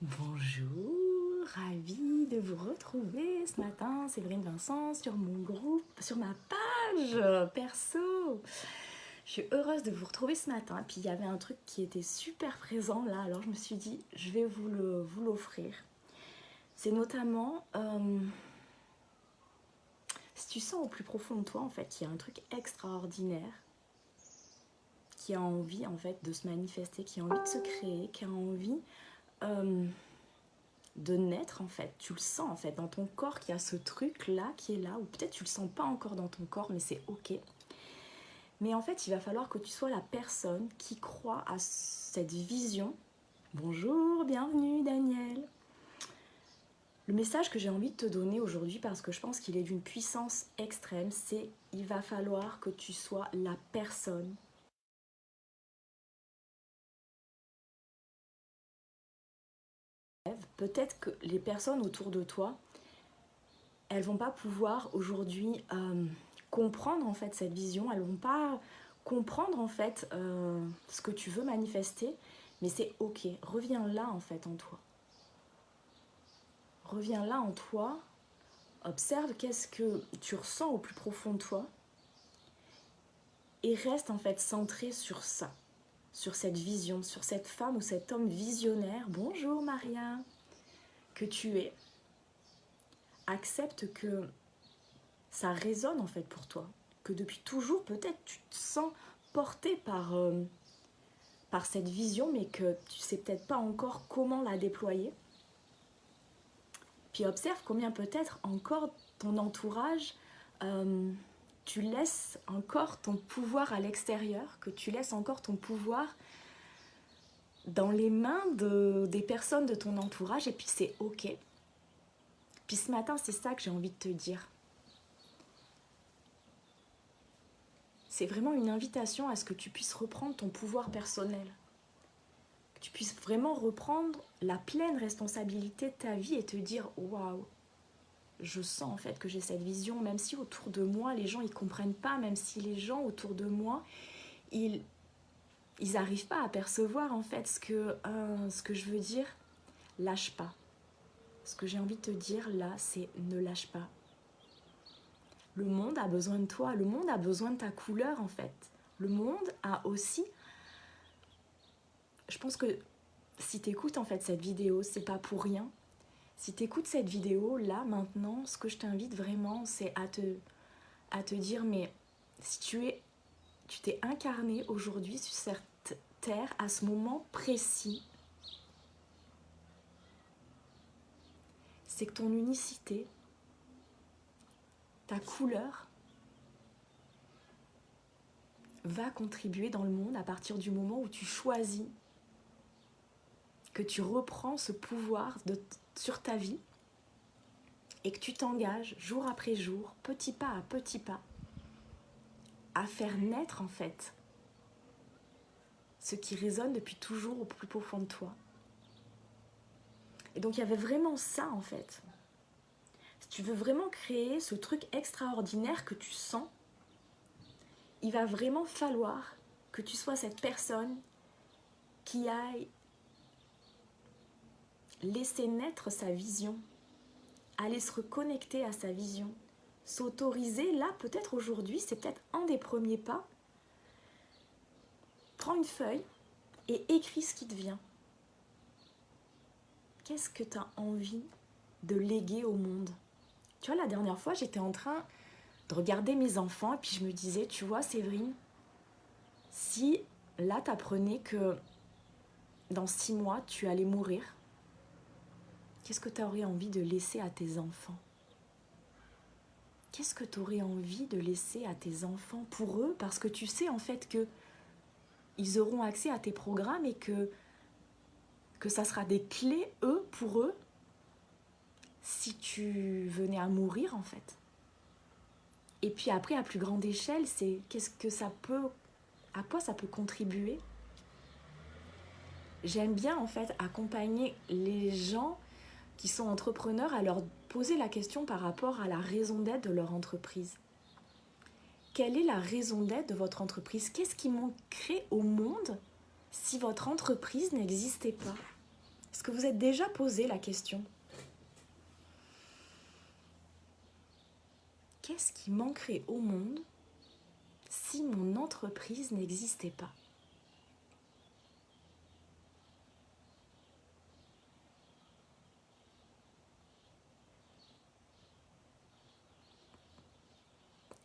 Bonjour, ravie de vous retrouver ce matin, Séverine Vincent, sur mon groupe, sur ma page perso. Je suis heureuse de vous retrouver ce matin. Et puis il y avait un truc qui était super présent là, alors je me suis dit, je vais vous l'offrir. C'est notamment, si tu sens au plus profond de toi en fait qu'il y a un truc extraordinaire, qui a envie en fait de se manifester, qui a envie de se créer, qui a envie de naître en fait, tu le sens en fait dans ton corps qu'il y a ce truc là qui est là, ou peut-être tu le sens pas encore dans ton corps, mais c'est ok. Mais en fait il va falloir que tu sois la personne qui croit à cette vision. Bonjour, bienvenue Daniel. Le message que j'ai envie de te donner aujourd'hui, parce que je pense qu'il est d'une puissance extrême, c'est il va falloir que tu sois la personne peut-être que les personnes autour de toi, elles vont pas pouvoir aujourd'hui comprendre en fait cette vision, elles vont pas comprendre en fait ce que tu veux manifester, mais c'est ok. Reviens là en fait en toi. Reviens là en toi, observe qu'est-ce que tu ressens au plus profond de toi et reste en fait centré sur ça, sur cette vision, sur cette femme ou cet homme visionnaire. Bonjour Maria, que tu es. Accepte que ça résonne en fait pour toi, que depuis toujours peut-être tu te sens porté par cette vision, mais que tu sais peut-être pas encore comment la déployer. Puis observe combien peut-être encore ton entourage, tu laisses encore ton pouvoir à l'extérieur, que tu laisses encore ton pouvoir dans les mains des personnes de ton entourage, et puis c'est ok. Puis ce matin, c'est ça que j'ai envie de te dire. C'est vraiment une invitation à ce que tu puisses reprendre ton pouvoir personnel. Que tu puisses vraiment reprendre la pleine responsabilité de ta vie et te dire waouh, je sens en fait que j'ai cette vision, même si autour de moi les gens ils comprennent pas, même si les gens autour de moi ils arrivent pas à percevoir en fait ce que je veux dire. Lâche pas. Ce que j'ai envie de te dire là, c'est ne lâche pas. Le monde a besoin de toi, le monde a besoin de ta couleur en fait. Le monde a aussi, je pense que si tu écoutes en fait cette vidéo, c'est pas pour rien. Si tu écoutes cette vidéo là maintenant, ce que je t'invite vraiment, c'est à te dire mais si tu t'es incarné aujourd'hui sur cette terre à ce moment précis, c'est que ton unicité, ta couleur va contribuer dans le monde à partir du moment où tu choisis, que tu reprends ce pouvoir sur ta vie et que tu t'engages jour après jour, petit pas à petit pas, à faire naître en fait ce qui résonne depuis toujours au plus profond de toi. Et donc il y avait vraiment ça en fait. Si tu veux vraiment créer ce truc extraordinaire que tu sens, il va vraiment falloir que tu sois cette personne qui aille laisser naître sa vision, aller se reconnecter à sa vision, s'autoriser, là peut-être aujourd'hui, c'est peut-être un des premiers pas. Prends une feuille et écris ce qui te vient. Qu'est-ce que tu as envie de léguer au monde? Tu vois, la dernière fois, j'étais en train de regarder mes enfants et puis je me disais, tu vois, Séverine, si là, tu apprenais que dans 6 mois, tu allais mourir, qu'est-ce que tu aurais envie de laisser à tes enfants? Qu'est-ce que tu aurais envie de laisser à tes enfants pour eux? Parce que tu sais en fait que ils auront accès à tes programmes et que ça sera des clés, eux, pour eux, si tu venais à mourir en fait. Et puis après, à plus grande échelle, c'est qu'est-ce que ça peut, à quoi ça peut contribuer. J'aime bien en fait accompagner les gens qui sont entrepreneurs à leur poser la question par rapport à la raison d'être de leur entreprise. Quelle est la raison d'être de votre entreprise? Qu'est-ce qui manquerait au monde si votre entreprise n'existait pas? Est-ce que vous êtes déjà posé la question? Qu'est-ce qui manquerait au monde si mon entreprise n'existait pas?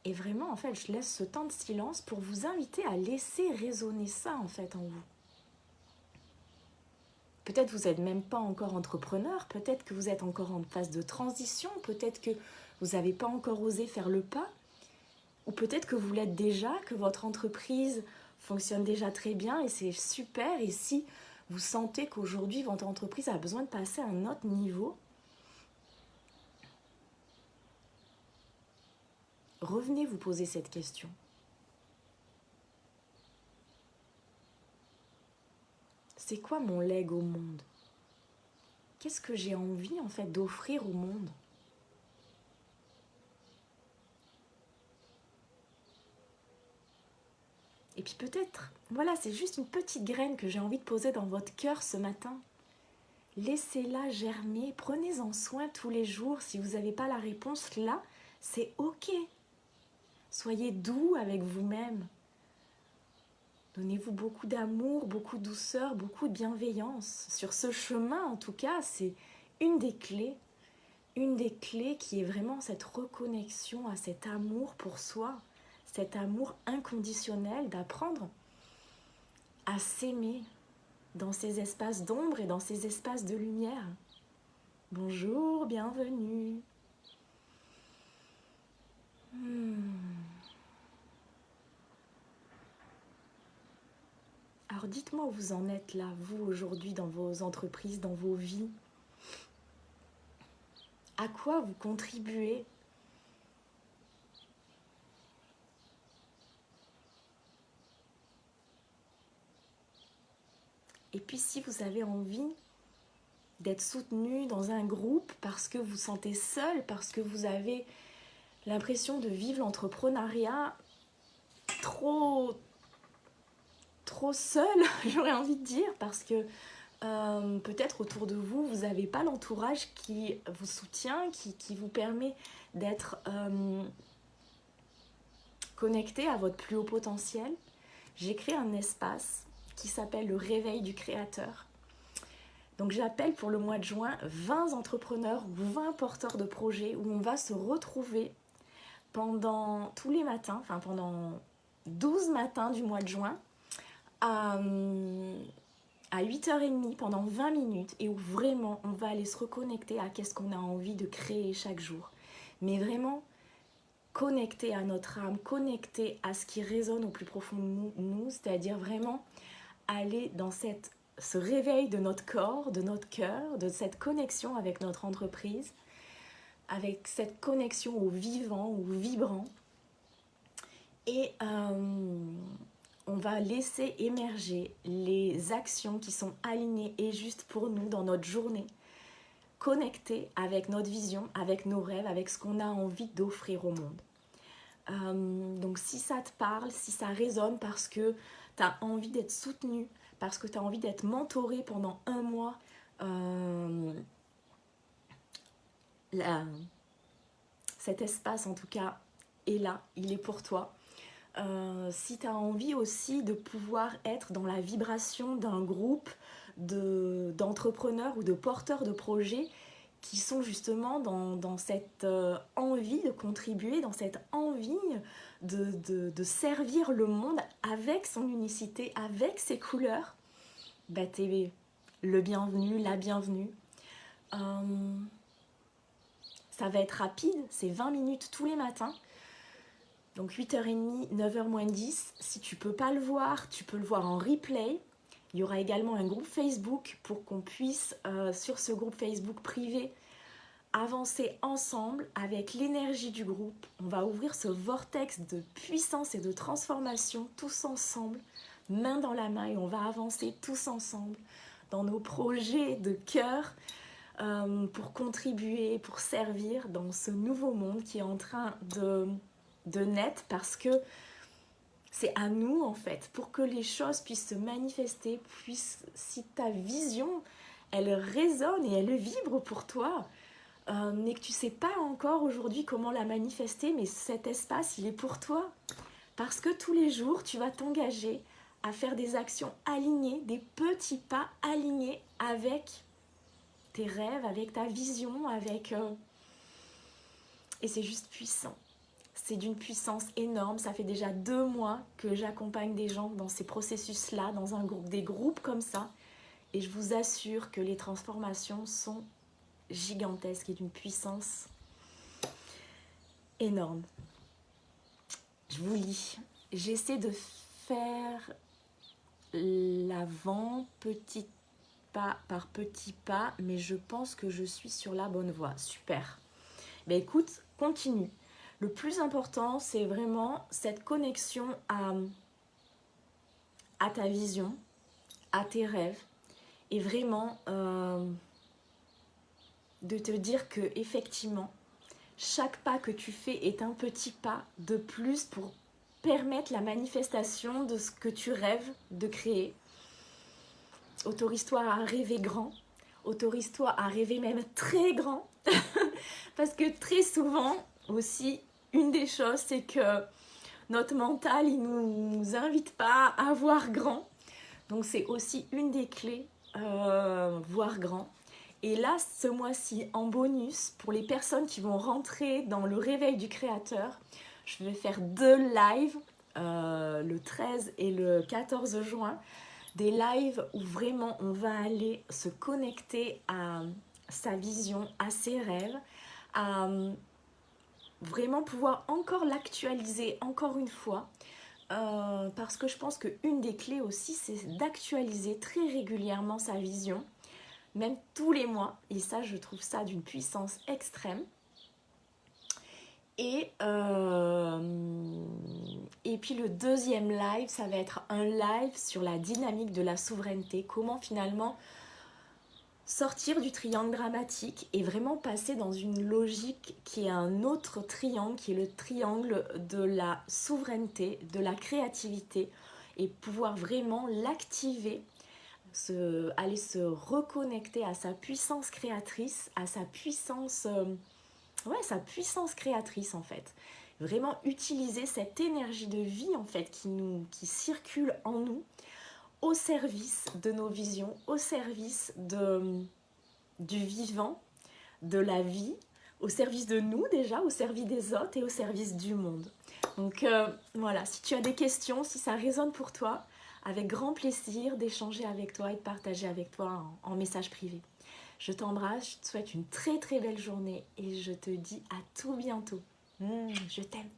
Et vraiment, en fait, je laisse ce temps de silence pour vous inviter à laisser résonner ça, en fait, en vous. Peut-être vous n'êtes même pas encore entrepreneur, peut-être que vous êtes encore en phase de transition, peut-être que vous n'avez pas encore osé faire le pas, ou peut-être que vous l'êtes déjà, que votre entreprise fonctionne déjà très bien et c'est super. Et si vous sentez qu'aujourd'hui, votre entreprise a besoin de passer à un autre niveau, revenez vous poser cette question. C'est quoi mon leg au monde? Qu'est-ce que j'ai envie en fait d'offrir au monde? Et puis peut-être, voilà, c'est juste une petite graine que j'ai envie de poser dans votre cœur ce matin. Laissez-la germer, prenez-en soin tous les jours. Si vous n'avez pas la réponse là, c'est ok. Soyez doux avec vous-même. Donnez-vous beaucoup d'amour, beaucoup de douceur, beaucoup de bienveillance. Sur ce chemin, en tout cas, c'est une des clés qui est vraiment cette reconnexion à cet amour pour soi, cet amour inconditionnel, d'apprendre à s'aimer dans ces espaces d'ombre et dans ces espaces de lumière. Bonjour, bienvenue. Alors dites-moi où vous en êtes là, vous aujourd'hui, dans vos entreprises, dans vos vies. À quoi vous contribuez? Et puis si vous avez envie d'être soutenu dans un groupe parce que vous sentez seul, parce que vous avez l'impression de vivre l'entrepreneuriat trop seul, j'aurais envie de dire, parce que peut-être autour de vous, vous n'avez pas l'entourage qui vous soutient, qui vous permet d'être connecté à votre plus haut potentiel. J'ai créé un espace qui s'appelle le réveil du créateur. Donc j'appelle pour le mois de juin 20 entrepreneurs ou 20 porteurs de projets où on va se retrouver pendant tous les matins, enfin pendant 12 matins du mois de juin à 8h30 pendant 20 minutes et où vraiment on va aller se reconnecter à qu'est-ce qu'on a envie de créer chaque jour. Mais vraiment connecté à notre âme, connecté à ce qui résonne au plus profond de nous, c'est-à-dire vraiment aller dans ce réveil de notre corps, de notre cœur, de cette connexion avec notre entreprise, avec cette connexion au vivant, au vibrant. Et on va laisser émerger les actions qui sont alignées et justes pour nous dans notre journée, connectées avec notre vision, avec nos rêves, avec ce qu'on a envie d'offrir au monde. Donc si ça te parle, si ça résonne parce que tu as envie d'être soutenu, parce que tu as envie d'être mentoré pendant un mois, cet espace en tout cas est là, il est pour toi. Si tu as envie aussi de pouvoir être dans la vibration d'un groupe d'entrepreneurs ou de porteurs de projets qui sont justement dans cette envie de contribuer, dans cette envie de servir le monde avec son unicité, avec ses couleurs, bah t'es le bienvenu, la bienvenue. Ça va être rapide, c'est 20 minutes tous les matins. Donc 8h30, 9h moins 10. Si tu peux pas le voir, tu peux le voir en replay. Il y aura également un groupe Facebook pour qu'on puisse, sur ce groupe Facebook privé, avancer ensemble avec l'énergie du groupe. On va ouvrir ce vortex de puissance et de transformation tous ensemble, main dans la main, et on va avancer tous ensemble dans nos projets de cœur pour contribuer, pour servir dans ce nouveau monde qui est en train de naître, parce que c'est à nous en fait, pour que les choses puissent se manifester, si ta vision elle résonne et elle vibre pour toi, mais que tu ne sais pas encore aujourd'hui comment la manifester, mais cet espace, il est pour toi. Parce que tous les jours, tu vas t'engager à faire des actions alignées, des petits pas alignés avec tes rêves, avec ta vision, avec... Et c'est juste puissant. C'est d'une puissance énorme. Ça fait déjà 2 mois que j'accompagne des gens dans ces processus-là, dans des groupes comme ça. Et je vous assure que les transformations sont gigantesques et d'une puissance énorme. Je vous lis. J'essaie de faire l'avant petit pas par petit pas, mais je pense que je suis sur la bonne voie. Super. Ben écoute, continue. Le plus important, c'est vraiment cette connexion à ta vision, à tes rêves, et vraiment de te dire que effectivement, chaque pas que tu fais est un petit pas de plus pour permettre la manifestation de ce que tu rêves de créer. Autorise-toi à rêver grand, autorise-toi à rêver même très grand, parce que très souvent aussi, une des choses, c'est que notre mental, il ne nous invite pas à voir grand. Donc c'est aussi une des clés, voir grand. Et là, ce mois-ci, en bonus, pour les personnes qui vont rentrer dans le réveil du créateur, je vais faire 2 lives, le 13 et le 14 juin. Des lives où vraiment on va aller se connecter à sa vision, à ses rêves, à vraiment pouvoir encore l'actualiser encore une fois. Parce que je pense qu'une des clés aussi, c'est d'actualiser très régulièrement sa vision, même tous les mois. Et ça, je trouve ça d'une puissance extrême. Et puis le deuxième live, ça va être un live sur la dynamique de la souveraineté. Comment finalement sortir du triangle dramatique et vraiment passer dans une logique qui est un autre triangle, qui est le triangle de la souveraineté, de la créativité, et pouvoir vraiment l'activer, aller se reconnecter à sa puissance créatrice, à sa puissance, sa puissance créatrice en fait. Vraiment utiliser cette énergie de vie en fait qui circule en nous, au service de nos visions, au service du vivant, de la vie, au service de nous déjà, au service des autres et au service du monde. Donc voilà, si tu as des questions, si ça résonne pour toi, avec grand plaisir d'échanger avec toi et de partager avec toi en message privé. Je t'embrasse, je te souhaite une très très belle journée et je te dis à tout bientôt. Je t'aime.